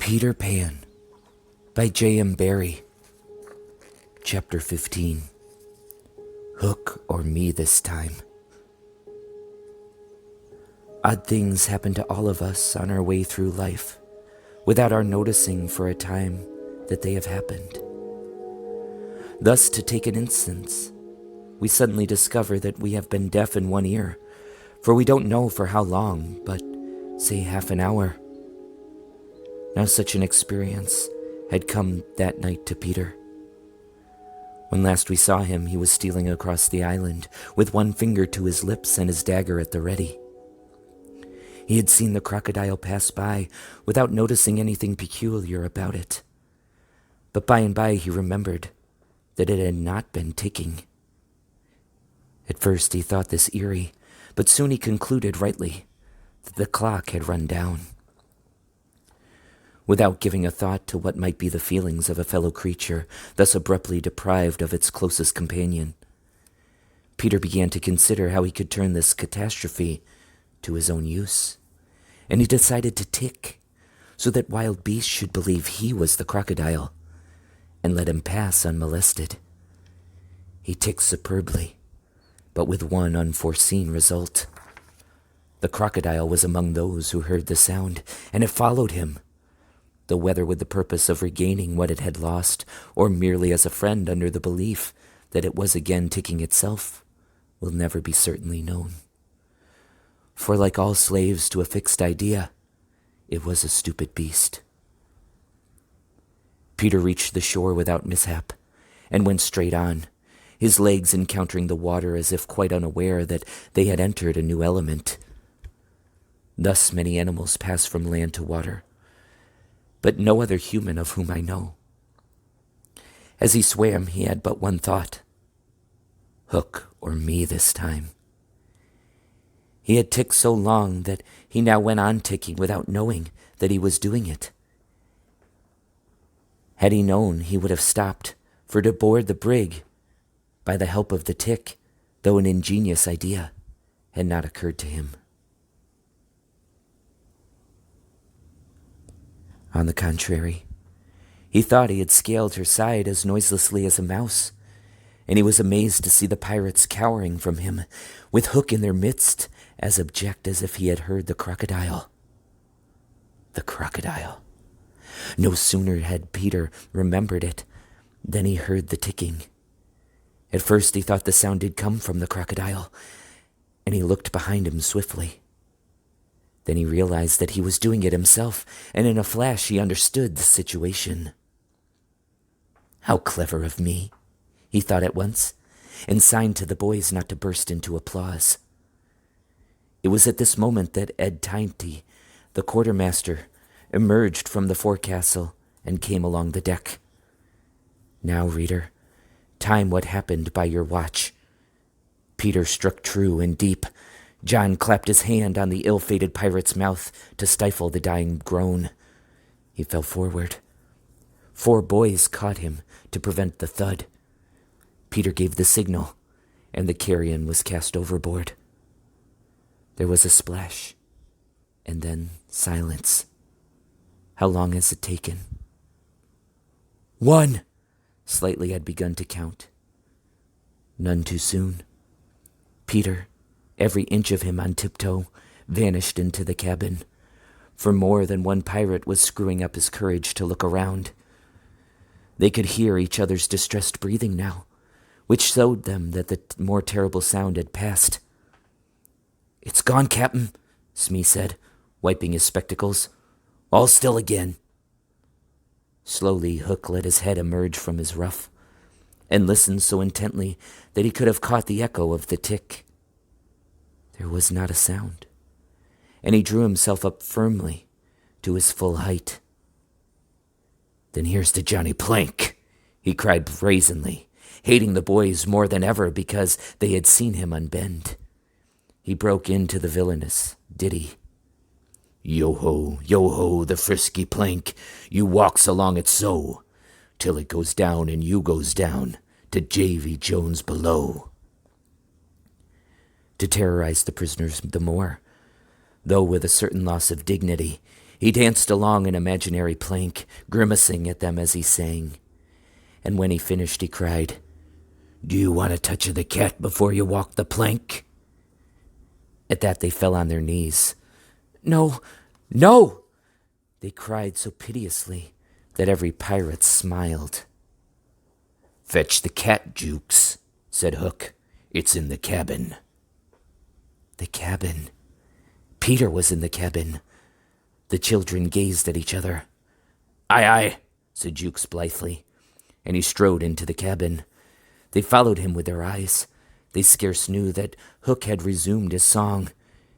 Peter Pan by J.M. Barrie. Chapter 15. Hook or me this time. Odd things happen to all of us on our way through life, without our noticing for a time that they have happened. Thus, to take an instance, we suddenly discover that we have been deaf in one ear, for we don't know for how long, but say half an hour. Now such an experience had come that night to Peter. When last we saw him, he was stealing across the island, with one finger to his lips and his dagger at the ready. He had seen the crocodile pass by without noticing anything peculiar about it. But by and by he remembered that it had not been ticking. At first he thought this eerie, but soon he concluded rightly that the clock had run down. Without giving a thought to what might be the feelings of a fellow creature thus abruptly deprived of its closest companion, Peter began to consider how he could turn this catastrophe to his own use, and he decided to tick so that wild beasts should believe he was the crocodile and let him pass unmolested. He ticked superbly, but with one unforeseen result. The crocodile was among those who heard the sound, and it followed him, though whether with the purpose of regaining what it had lost, or merely as a friend under the belief that it was again ticking itself, will never be certainly known. For like all slaves to a fixed idea, it was a stupid beast. Peter reached the shore without mishap, and went straight on, his legs encountering the water as if quite unaware that they had entered a new element. Thus many animals pass from land to water, but no other human of whom I know. As he swam, he had but one thought: hook or me this time. He had ticked so long that he now went on ticking without knowing that he was doing it. Had he known, he would have stopped, for to board the brig by the help of the tick, though an ingenious idea, had not occurred to him. On the contrary, he thought he had scaled her side as noiselessly as a mouse, and he was amazed to see the pirates cowering from him, with Hook in their midst, as abject as if he had heard the crocodile. The crocodile. No sooner had Peter remembered it than he heard the ticking. At first he thought the sound did come from the crocodile, and he looked behind him swiftly. Then he realized that he was doing it himself, and in a flash he understood the situation. How clever of me, he thought at once, and signed to the boys not to burst into applause. It was at this moment that Ed Tinty, the quartermaster, emerged from the forecastle and came along the deck. Now, reader, time what happened by your watch. Peter struck true and deep. John clapped his hand on the ill-fated pirate's mouth to stifle the dying groan. He fell forward. 4 boys caught him to prevent the thud. Peter gave the signal, and the carrion was cast overboard. There was a splash, and then silence. How long has it taken? 1, Slightly had begun to count. None too soon. Peter, every inch of him on tiptoe, vanished into the cabin, for more than one pirate was screwing up his courage to look around. They could hear each other's distressed breathing now, which showed them that the more terrible sound had passed. "It's gone, Captain," Smee said, wiping his spectacles. "All still again." Slowly, Hook let his head emerge from his ruff, and listened so intently that he could have caught the echo of the tick. There was not a sound, and he drew himself up firmly to his full height. "Then here's to Johnny Plank," he cried brazenly, hating the boys more than ever because they had seen him unbend. He broke into the villainous ditty. Yo-ho, the frisky plank, you walks along it so, till it goes down and you goes down to J.V. Jones below. To terrorize the prisoners the more, though with a certain loss of dignity, He danced along an imaginary plank, grimacing at them as he sang. And when he finished, he cried, "Do you want a touch of the cat before you walk the plank?" At that they fell on their knees. "No, no!" they cried so piteously that every pirate smiled. "Fetch the cat, Jukes," said Hook. "It's in the cabin." The cabin. Peter was in the cabin. The children gazed at each other. "Aye, aye," said Jukes blithely, and he strode into the cabin. They followed him with their eyes. They scarce knew that Hook had resumed his song,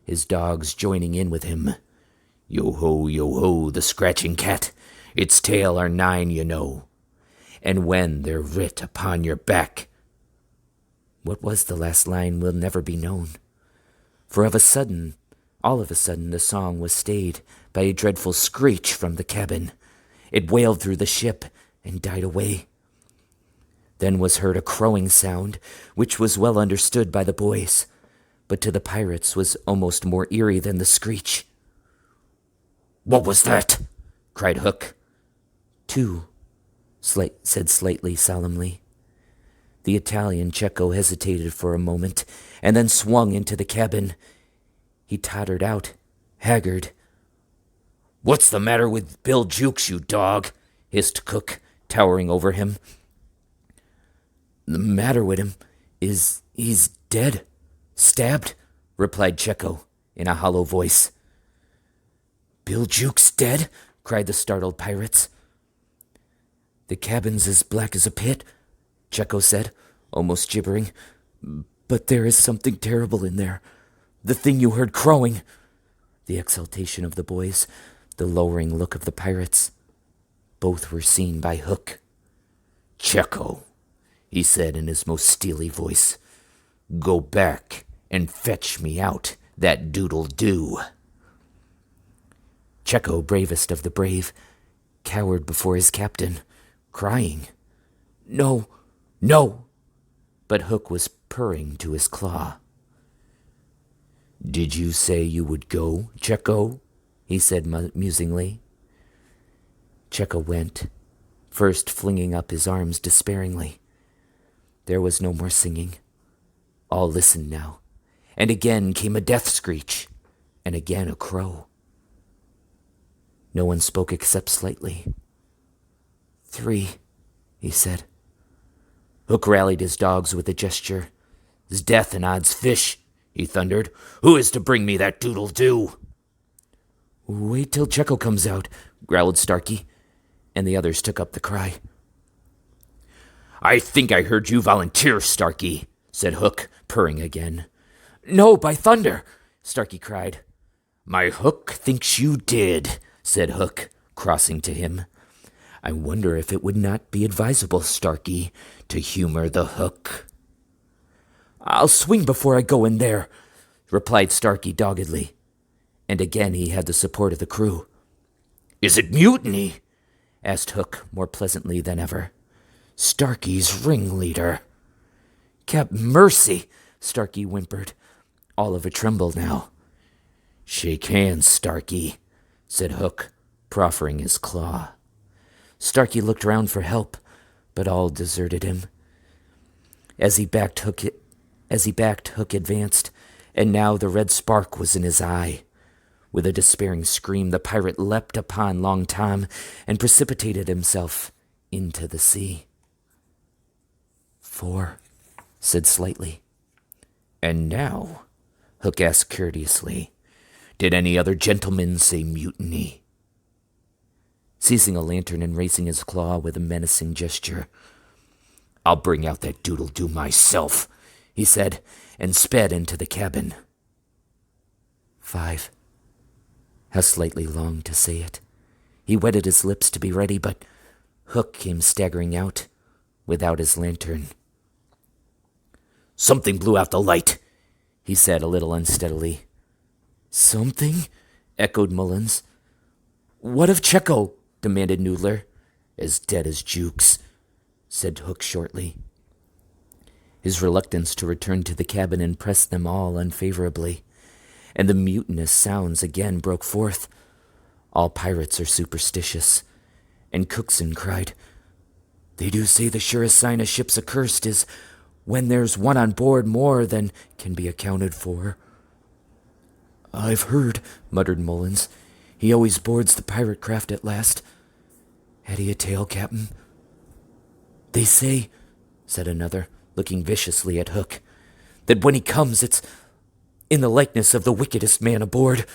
his dogs joining in with him. Yo ho, the scratching cat, its tail are 9, you know. And when they're writ upon your back. What was the last line will never be known. For all of a sudden, the song was stayed by a dreadful screech from the cabin. It wailed through the ship and died away. Then was heard a crowing sound, which was well understood by the boys, but to the pirates was almost more eerie than the screech. "What was that?" cried Hook. "Two," said Slightly solemnly. The Italian Cecco hesitated for a moment, and then swung into the cabin. He tottered out, haggard. "What's the matter with Bill Jukes, you dog?" hissed Cook, towering over him. "The matter with him is he's dead. Stabbed," replied Cecco in a hollow voice. "Bill Jukes dead?" cried the startled pirates. "The cabin's as black as a pit," Cecco said, almost gibbering. "But there is something terrible in there. The thing you heard crowing." The exultation of the boys, the lowering look of the pirates, both were seen by Hook. "Cecco," he said in his most steely voice, "go back and fetch me out that doodle-doo." Cecco, bravest of the brave, cowered before his captain, crying, "No, no!" But Hook was purring to his claw. "Did you say you would go, Cecco?" he said musingly. Cecco went, first flinging up his arms despairingly. There was no more singing. All listened now, and again came a death screech, and again a crow. No one spoke except Slightly. "3," he said. Hook rallied his dogs with a gesture. "'S death and odds fish," he thundered. "Who is to bring me that doodle-doo?" "Wait till Cecco comes out," growled Starkey, and the others took up the cry. "I think I heard you volunteer, Starkey," said Hook, purring again. "No, by thunder!" Starkey cried. "My Hook thinks you did," said Hook, crossing to him. "I wonder if it would not be advisable, Starkey, to humor the Hook." "I'll swing before I go in there," replied Starkey doggedly, and again he had the support of the crew. "Is it mutiny?" asked Hook more pleasantly than ever. "Starkey's ringleader." "Cap mercy," Starkey whimpered, all of a tremble now. "Shake hands, Starkey," said Hook, proffering his claw. Starkey looked round for help, but all deserted him. As he backed, Hook advanced, and now the red spark was in his eye. With a despairing scream, the pirate leapt upon Long Tom and precipitated himself into the sea. "4," said Slightly. "And now," Hook asked courteously, "did any other gentleman say mutiny?" Seizing a lantern and raising his claw with a menacing gesture, "I'll bring out that doodle-doo myself," he said, and sped into the cabin. 5. How Slightly longed to say it. He wetted his lips to be ready, but Hook came staggering out, without his lantern. "Something blew out the light," he said a little unsteadily. "Something?" echoed Mullins. "What of Cecco?" demanded Noodler. "As dead as Jukes," said Hook shortly. His reluctance to return to the cabin impressed them all unfavorably, and the mutinous sounds again broke forth. All pirates are superstitious. And Cookson cried, "They do say the surest sign a ship's accursed is when there's one on board more than can be accounted for." "I've heard," muttered Mullins. "He always boards the pirate craft at last. Had he a tail, Captain?" "They say," said another, looking viciously at Hook, "that when he comes, it's in the likeness of the wickedest man aboard."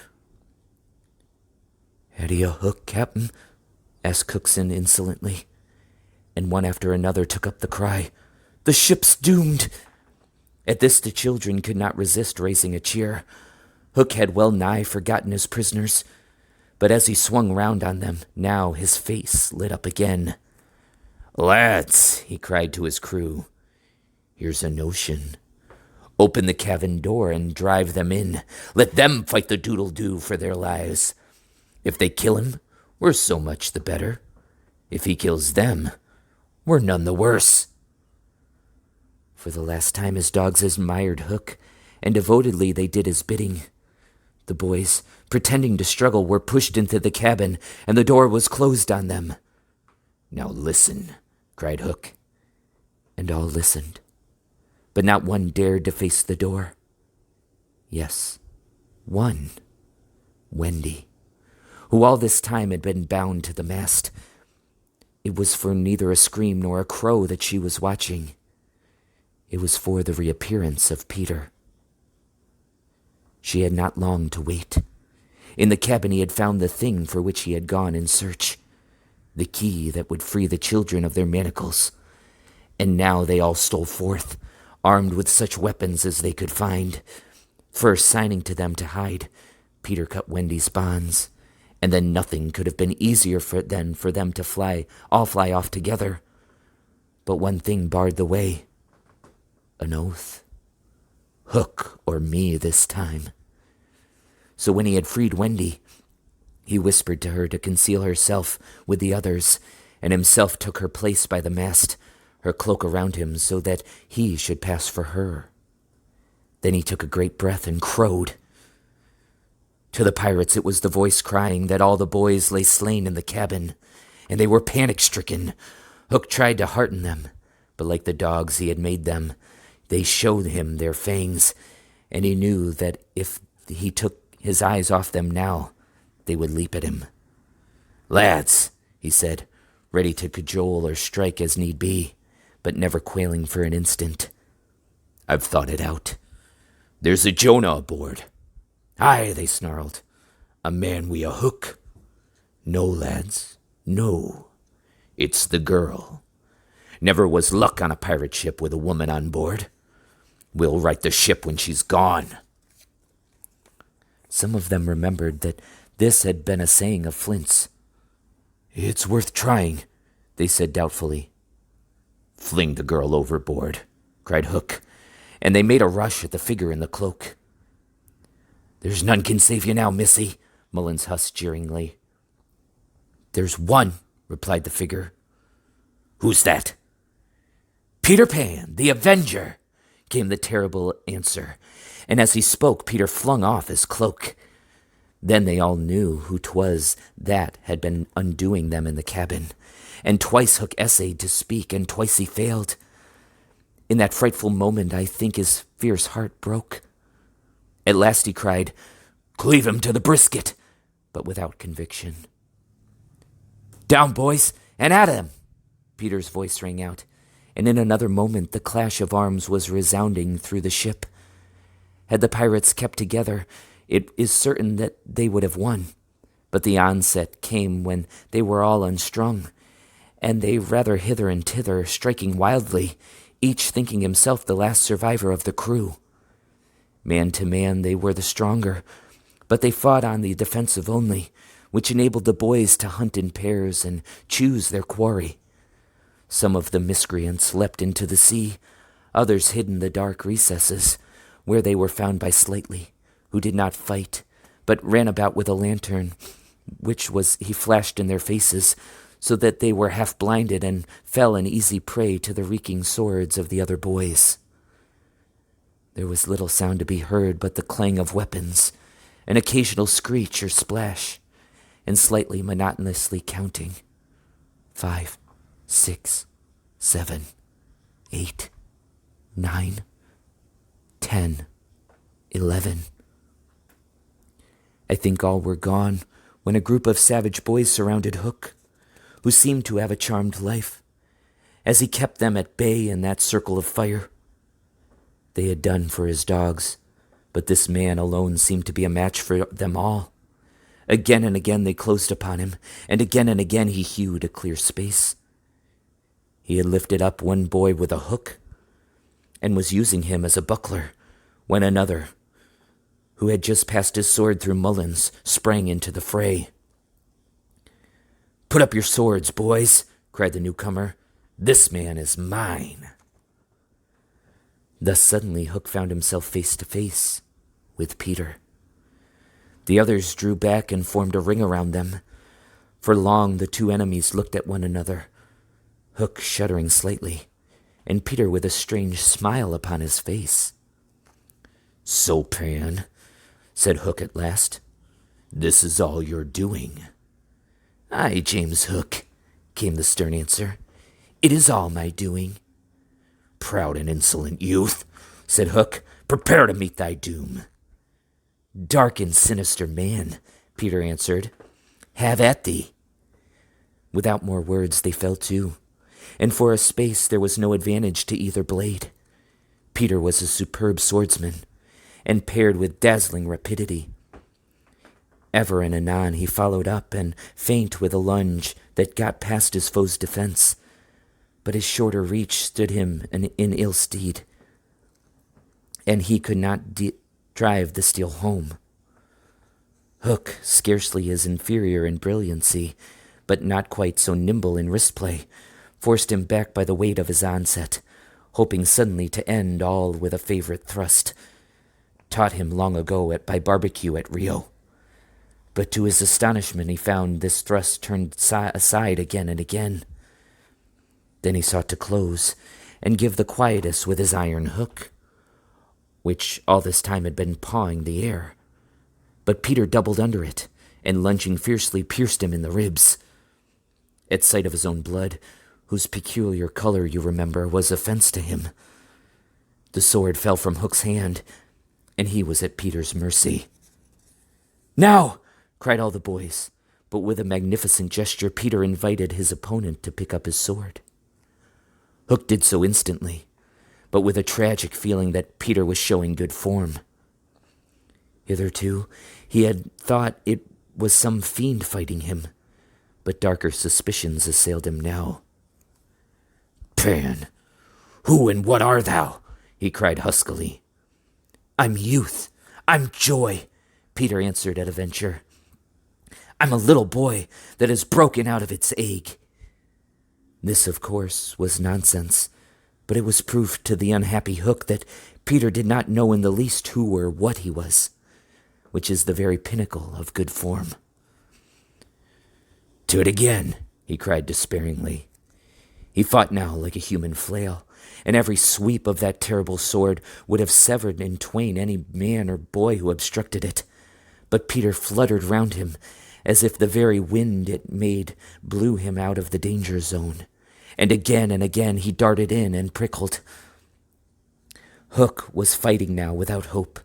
"Had he a hook, Captain?" asked Cookson insolently, and one after another took up the cry, "The ship's doomed!" At this the children could not resist raising a cheer. Hook had well nigh forgotten his prisoners, but as he swung round on them, now his face lit up again. "Lads," he cried to his crew, "here's a notion. Open the cabin door and drive them in. Let them fight the doodle-doo for their lives. If they kill him, we're so much the better. If he kills them, we're none the worse." For the last time his dogs admired Hook, and devotedly they did his bidding. The boys, pretending to struggle, were pushed into the cabin, and the door was closed on them. "Now listen," cried Hook. And all listened, but not one dared to face the door. Yes, one, Wendy, who all this time had been bound to the mast. It was for neither a scream nor a crow that she was watching. It was for the reappearance of Peter. She had not long to wait. In the cabin he had found the thing for which he had gone in search, the key that would free the children of their manacles. And now they all stole forth, armed with such weapons as they could find. First signing to them to hide, Peter cut Wendy's bonds, and then nothing could have been easier than for them to all fly off together. But one thing barred the way. An oath. Hook or me this time. So when he had freed Wendy, he whispered to her to conceal herself with the others, and himself took her place by the mast, her cloak around him so that he should pass for her. Then he took a great breath and crowed. To the pirates it was the voice crying that all the boys lay slain in the cabin, and they were panic-stricken. Hook tried to hearten them, but like the dogs he had made them, they showed him their fangs, and he knew that if he took his eyes off them now, they would leap at him. "Lads," he said, ready to cajole or strike as need be, but never quailing for an instant, "I've thought it out. There's a Jonah aboard." "Aye," they snarled. "A man wi' a hook." "No, lads, no. It's the girl. Never was luck on a pirate ship with a woman on board. We'll right the ship when she's gone." Some of them remembered that this had been a saying of Flint's. "It's worth trying," they said doubtfully. "Fling the girl overboard," cried Hook, and they made a rush at the figure in the cloak. "There's none can save you now, missy," Mullins husked jeeringly. "There's one," replied the figure. "Who's that?" "Peter Pan, the Avenger," came the terrible answer, and as he spoke, Peter flung off his cloak. Then they all knew who 'twas that had been undoing them in the cabin, and twice Hook essayed to speak, and twice he failed. In that frightful moment, I think his fierce heart broke. At last he cried, "Cleave him to the brisket," but without conviction. "Down, boys, and at him!" Peter's voice rang out, and in another moment the clash of arms was resounding through the ship. Had the pirates kept together, it is certain that they would have won, but the onset came when they were all unstrung, and they rather hither and thither, striking wildly, each thinking himself the last survivor of the crew. Man to man they were the stronger, but they fought on the defensive only, which enabled the boys to hunt in pairs and choose their quarry. Some of the miscreants leapt into the sea, others hid in the dark recesses, where they were found by Slightly, who did not fight, but ran about with a lantern, which he flashed in their faces, so that they were half blinded and fell an easy prey to the reeking swords of the other boys. There was little sound to be heard but the clang of weapons, an occasional screech or splash, and slightly monotonously counting. 5, 6, 7, 8, 9, 10, 11. I think all were gone when a group of savage boys surrounded Hook, who seemed to have a charmed life, as he kept them at bay in that circle of fire. They had done for his dogs, but this man alone seemed to be a match for them all. Again and again they closed upon him, and again he hewed a clear space. He had lifted up one boy with a hook, and was using him as a buckler, when another, who had just passed his sword through Mullins, sprang into the fray. "Put up your swords, boys," cried the newcomer. "This man is mine." Thus suddenly Hook found himself face to face with Peter. The others drew back and formed a ring around them. For long the two enemies looked at one another, Hook shuddering slightly, and Peter with a strange smile upon his face. "So, Pan," said Hook at last, "this is all your doing." "Aye, James Hook," came the stern answer. "It is all my doing." "Proud and insolent youth," said Hook, "prepare to meet thy doom." "Dark and sinister man," Peter answered, "have at thee." Without more words they fell to, and for a space there was no advantage to either blade. Peter was a superb swordsman, and paired with dazzling rapidity. Ever and anon he followed up and feint with a lunge that got past his foe's defense, but his shorter reach stood him in ill stead, and he could not drive the steel home. Hook, scarcely his inferior in brilliancy, but not quite so nimble in wrist play, forced him back by the weight of his onset, hoping suddenly to end all with a favorite thrust, taught him long ago by barbecue at Rio. But to his astonishment he found this thrust turned aside again and again. Then he sought to close and give the quietus with his iron hook, which all this time had been pawing the air. But Peter doubled under it, and lunging fiercely pierced him in the ribs. At sight of his own blood, whose peculiar color, you remember, was offense to him, the sword fell from Hook's hand, and he was at Peter's mercy. "Now!" cried all the boys, but with a magnificent gesture Peter invited his opponent to pick up his sword. Hook did so instantly, but with a tragic feeling that Peter was showing good form. Hitherto he had thought it was some fiend fighting him, but darker suspicions assailed him now. "Pan, who and what art thou?" he cried huskily. "I'm youth. I'm joy," Peter answered at a venture. "I'm a little boy that has broken out of its egg." This, of course, was nonsense, but it was proof to the unhappy Hook that Peter did not know in the least who or what he was, which is the very pinnacle of good form. "To it again," he cried despairingly. He fought now like a human flail, and every sweep of that terrible sword would have severed in twain any man or boy who obstructed it. But Peter fluttered round him, as if the very wind it made blew him out of the danger zone, and again he darted in and prickled. Hook was fighting now without hope.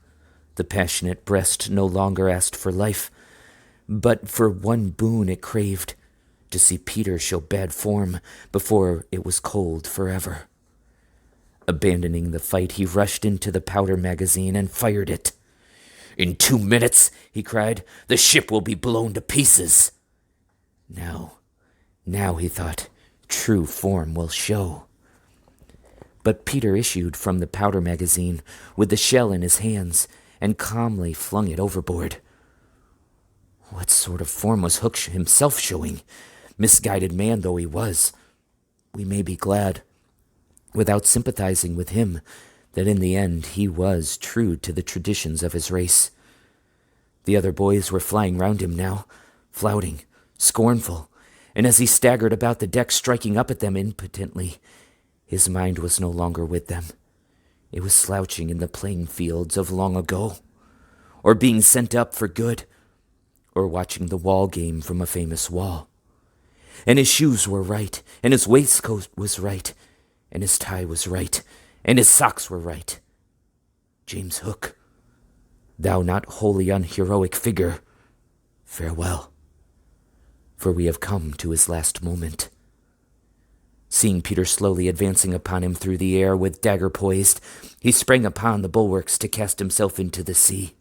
The passionate breast no longer asked for life, but for one boon it craved, to see Peter show bad form before it was cold forever. Abandoning the fight, he rushed into the powder magazine and fired it. "In 2 minutes," he cried, "the ship will be blown to pieces." Now, he thought, true form will show. But Peter issued from the powder magazine with the shell in his hands and calmly flung it overboard. What sort of form was Hook himself showing? Misguided man though he was, we may be glad, without sympathizing with him, that in the end he was true to the traditions of his race. The other boys were flying round him now, flouting, scornful, and as he staggered about the deck striking up at them impotently, his mind was no longer with them. It was slouching in the playing fields of long ago, or being sent up for good, or watching the wall game from a famous wall. And his shoes were right, and his waistcoat was right, and his tie was right, and his socks were right. James Hook, thou not wholly unheroic figure, farewell, for we have come to his last moment. Seeing Peter slowly advancing upon him through the air with dagger poised, he sprang upon the bulwarks to cast himself into the sea.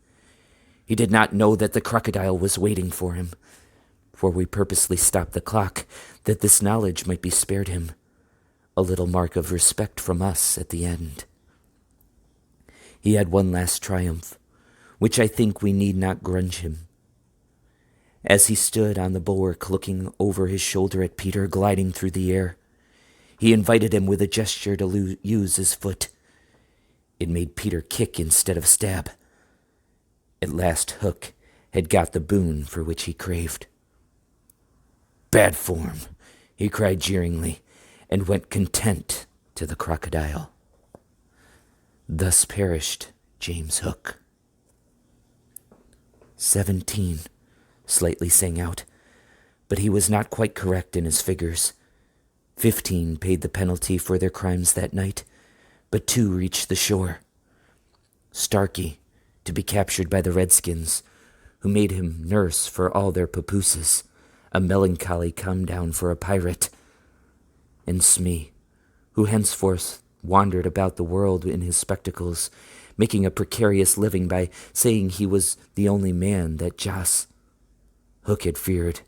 He did not know that the crocodile was waiting for him, for we purposely stopped the clock that this knowledge might be spared him, a little mark of respect from us at the end. He had one last triumph, which I think we need not grudge him. As he stood on the bulwark looking over his shoulder at Peter gliding through the air, he invited him with a gesture to use his foot. It made Peter kick instead of stab. At last Hook had got the boon for which he craved. "Bad form," he cried jeeringly, and went content to the crocodile. Thus perished James Hook. 17, Slightly sang out, but he was not quite correct in his figures. 15 paid the penalty for their crimes that night, but 2 reached the shore. Starkey, to be captured by the Redskins, who made him nurse for all their papooses, a melancholy come-down for a pirate. And Smee, who henceforth wandered about the world in his spectacles, making a precarious living by saying he was the only man that Joss Hook had feared.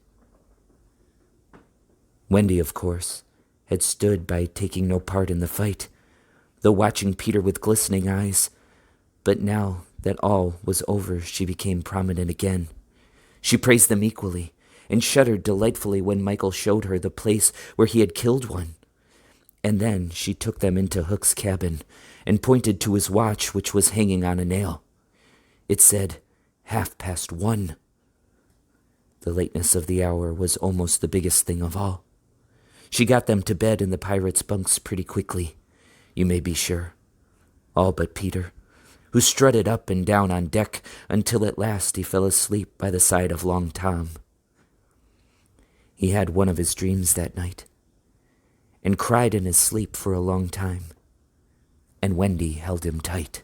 Wendy, of course, had stood by taking no part in the fight, though watching Peter with glistening eyes. But now that all was over, she became prominent again. She praised them equally, and shuddered delightfully when Michael showed her the place where he had killed one. And then she took them into Hook's cabin, and pointed to his watch, which was hanging on a nail. It said 1:30. The lateness of the hour was almost the biggest thing of all. She got them to bed in the pirates' bunks pretty quickly, you may be sure. All but Peter, who strutted up and down on deck until at last he fell asleep by the side of Long Tom. He had one of his dreams that night, and cried in his sleep for a long time, and Wendy held him tight.